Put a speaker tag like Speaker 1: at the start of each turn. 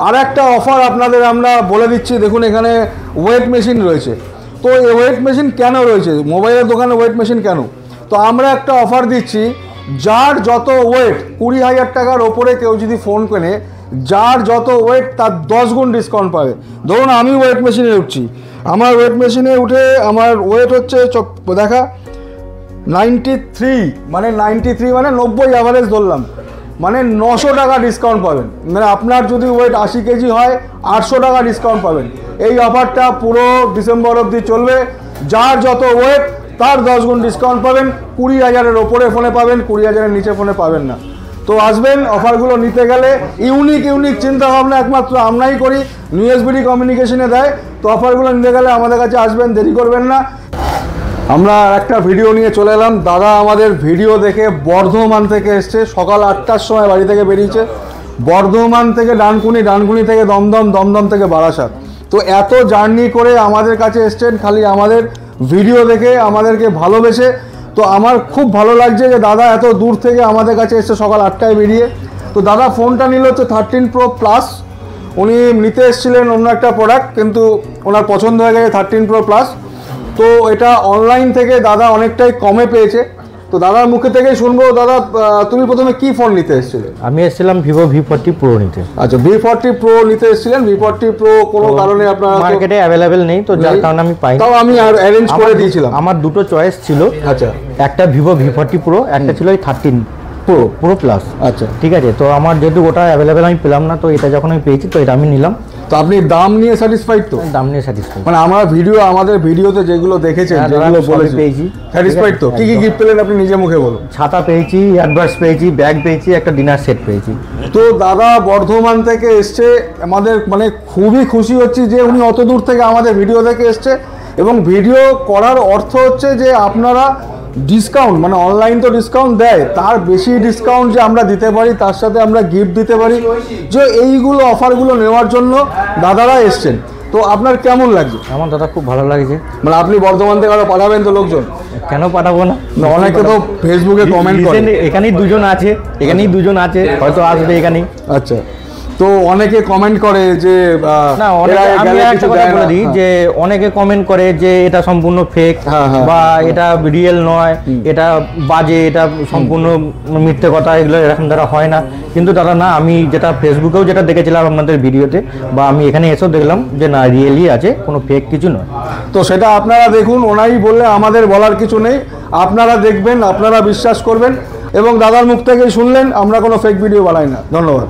Speaker 1: আর একটা অফার আপনাদের আমরা বলে দিচ্ছি, দেখুন এখানে ওয়েট মেশিন রয়েছে। তো এই ওয়েট মেশিন কেন রয়েছে, মোবাইলের দোকানে ওয়েট মেশিন কেন? তো আমরা একটা অফার দিচ্ছি, যার যত ওয়েট 20,000 টাকার ওপরে কেউ যদি ফোন কেনে, যার যত ওয়েট তার 10 গুণ ডিসকাউন্ট পাবে। ধরুন আমি ওয়েট মেশিনে উঠছি, আমার ওয়েট মেশিনে উঠে আমার ওয়েট হচ্ছে দেখা 93, মানে 93 মানে 90 অ্যাভারেজ ধরলাম, মানে 900 টাকা ডিসকাউন্ট পাবেন। মানে আপনার যদি ওয়েট 80 কেজি হয় 800 টাকা ডিসকাউন্ট পাবেন। এই অফারটা পুরো ডিসেম্বর অবধি চলবে। যার যত ওয়েট তার 10 গুণ ডিসকাউন্ট পাবেন। 20,000-এর ওপরে ফোনে পাবেন, 20,000-এর নিচে ফোনে পাবেন না। তো আসবেন, অফারগুলো নিতে গেলে ইউনিক চিন্তাভাবনা একমাত্র আমরাই করি, নিউ এসবিডি কমিউনিকেশনে দেয়। তো অফারগুলো নিতে গেলে আমাদের কাছে আসবেন, দেরি করবেন না। আমরা একটা ভিডিও নিয়ে চলে এলাম। দাদা আমাদের ভিডিও দেখে বর্ধমান থেকে এসছে, সকাল 8টার সময় বাড়ি থেকে বেরিয়েছে। বর্ধমান থেকে ডানকুনি, ডানকুনি থেকে দমদম, দমদম থেকে বারাসাত। তো এত জার্নি করে আমাদের কাছে এসছেন খালি আমাদের ভিডিও দেখে, আমাদেরকে ভালোবেসে। তো আমার খুব ভালো লাগছে যে দাদা এত দূর থেকে আমাদের কাছে এসছে সকাল 8টায় বেরিয়ে। তো দাদা ফোনটা নিল হচ্ছে 13 Pro Plus। উনি নিতে এসেছিলেন অন্য একটা প্রোডাক্ট, কিন্তু ওনার পছন্দ হয়ে গেছে 13 Pro Plus। তো এটা অনলাইন থেকে দাদা অনেকটাই কমে পেয়েছে। তো দাদার মুখে থেকেই শুনবো। দাদা তুমি প্রথমে কি ফোন নিতে এসেছিলে?
Speaker 2: আমি এসেছিলাম ভিভো V40 Pro নিতে।
Speaker 1: আচ্ছা, V40 Pro নিতে এসেছিলেন। V40 Pro কোনো কারণে আপনার
Speaker 2: মার্কেটে অ্যাভেলেবেল নেই, তো যার কারণে আমি পাইনি।
Speaker 1: তাও আমি অ্যারেঞ্জ করে দিয়েছিলাম।
Speaker 2: আমার দুটো চয়েস ছিল।
Speaker 1: আচ্ছা,
Speaker 2: একটা ভিভো V40 Pro, একটা ছিল ওই 13 Pro Plus।
Speaker 1: আচ্ছা
Speaker 2: ঠিক আছে, তো আমার যেহেতু ওটা অ্যাভেলেবেল আমি পেলাম না, তো এটা যখন আমি পেয়েছি তো এটা আমি নিলাম।
Speaker 1: তো আপনি দাম নিয়ে স্যাটিসফাইড? তো
Speaker 2: দাম নিয়ে স্যাটিসফাইড।
Speaker 1: মানে আমাদের ভিডিওতে যেগুলো দেখেছেন, যেগুলো বলেছি
Speaker 2: পেয়েছি,
Speaker 1: স্যাটিসফাইড তো? কি কি গিফট পেলেন আপনি নিজে মুখে বলুন।
Speaker 2: ছাতা পেয়েছি, অ্যাডভার্স পেয়েছি, ব্যাগ পেয়েছি, একটা ডিনার সেট পেয়েছি।
Speaker 1: তো দাদা বর্ধমান থেকে এসছে, আমাদের মানে খুবই খুশি হচ্ছি যে উনি অত দূর থেকে আমাদের ভিডিও দেখে এসছে। এবং ভিডিও করার অর্থ হচ্ছে যে আপনারা ডিসকাউন্ট, মানে অনলাইন তো ডিসকাউন্ট দেয়, তার বেশি ডিসকাউন্ট যে আমরা দিতে পারি, তার সাথে আমরা গিফট দিতে পারি, যে এইগুলো অফারগুলো নেওয়ার জন্য দাদারা এসছেন। তো আপনার কেমন লাগছে?
Speaker 2: আমার দাদা খুব ভালো লাগছে।
Speaker 1: মানে আপনি বর্ধমান থেকে আরো পাঠাবেন তো লোকজন?
Speaker 2: কেন পাঠাবো না,
Speaker 1: অনেকে তো ফেসবুকে কমেন্ট করে।
Speaker 2: এখানেই দুজন আছে, হয়তো আসবে এখানেই।
Speaker 1: আচ্ছা, তো অনেকে কমেন্ট করে যে
Speaker 2: না, আমি একটা কথা বলে দিই যে অনেকে কমেন্ট করে যে এটা সম্পূর্ণ ফেক বা এটা রিয়েল নয়, এটা বাজে, এটা সম্পূর্ণ মিথ্যে কথা, এগুলো এরকম দ্বারা হয় না। কিন্তু দাদা না, আমি যেটা ফেসবুকেও যেটা দেখেছিলাম আপনাদের ভিডিওতে, বা আমি এখানে এসেও দেখলাম যে না, রিয়েলি আছে, কোনো ফেক কিছু নয়।
Speaker 1: তো সেটা আপনারা দেখুন, ওনাই বললে আমাদের বলার কিছু নেই। আপনারা দেখবেন, আপনারা বিশ্বাস করবেন, এবং দাদার মুখ থেকেই শুনলেন আমরা কোনো ফেক ভিডিও বানাই না। ধন্যবাদ।